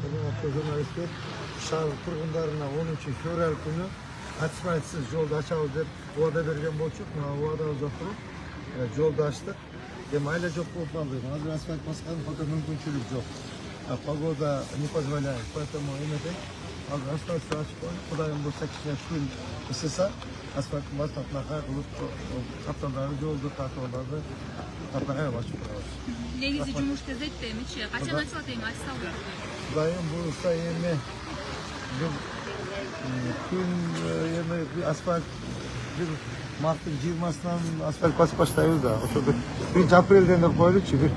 Саламатсызбы журналисттер. Шаар тургундарына 10 февраль күнү ачмайтсыз жолду ачабыз деп убада берген болчук. Мына убадабыз туруп жолду ачтык. Эми айла жок болуп калды. Азыр асфальт баскан фото мүмкүнчүлүк жок. Погода не позволяет, поэтому эметек азыр асфальт ачып коюп, Кудайым булса кичине күн ысыса, асфальт бастапына кылып каптандарды жолду тартууларды катнагай ачып коебуз. Негизи жумуш тездеттемичи? Качан ачылат эми ачса болот? Кудайым буйруса эми бир күн эми асфальт бир марттын 20-сынан асфальт басып баштайбыз да. Ошо бир 1-апрелден деп коелучу бир.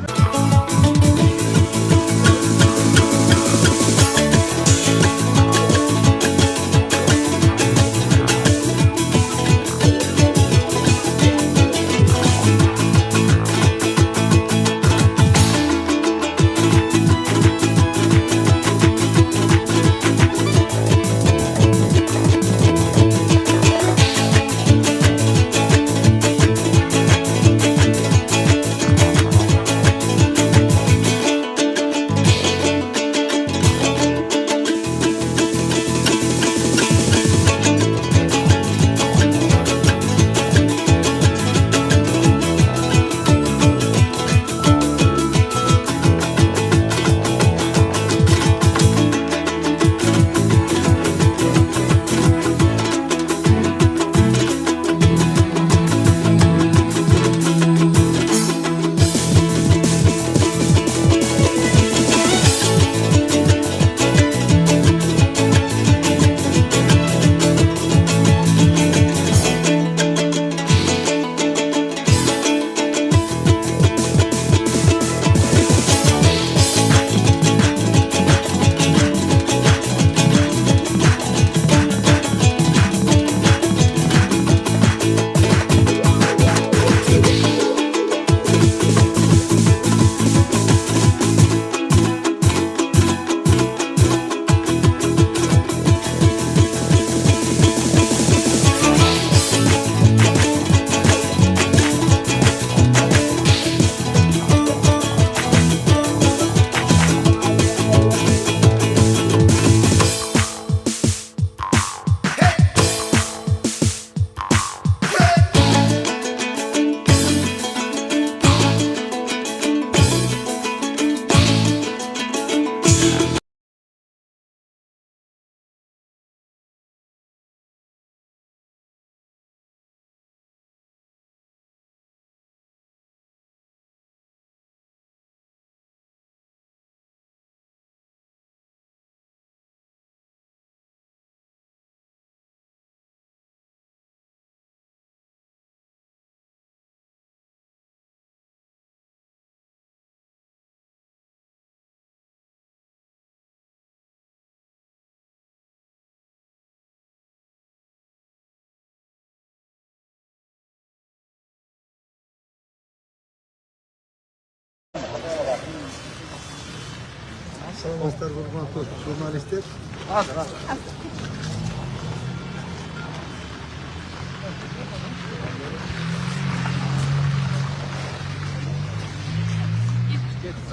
Саламатсыздар урматтуу журналисттер.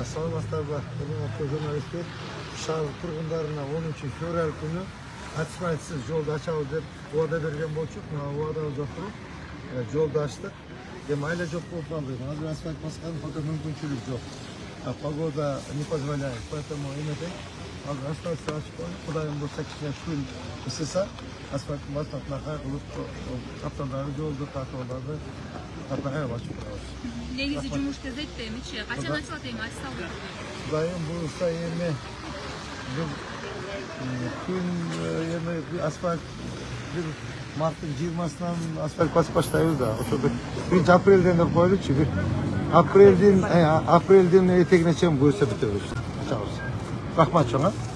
Саламатсыздар урматтуу журналисттер. Шаар тургундарына 10 февраль күнү ачмайтсыз жолду ачабыз деп убада берген болчук. Мына убадабыз туруп жолду ачтык. Эми айла жок болуп калды. Азыр асфальт баскан фото мүмкүнчүлүк жок. Погода не позволяет, поэтому эметек азыр асфальт ачып коюп, Кудайым булса кичине күн ысыса, асфальт бастапына кылып каптандарды жолду тартууларды катнагай ачып коебуз. Негизи жумуш тездеттемичи? Качан ачылат эми ачса болот? Кудайым буйруса эми бир күн эми асфальт бир марттын 20-сынан асфальт басып баштайбыз да. Ошо бир 1-апрелден деп коелучу бир. Апрелдин этегине чейин буюрса бүтөбүз. Ачабыз. Рахмат чоң.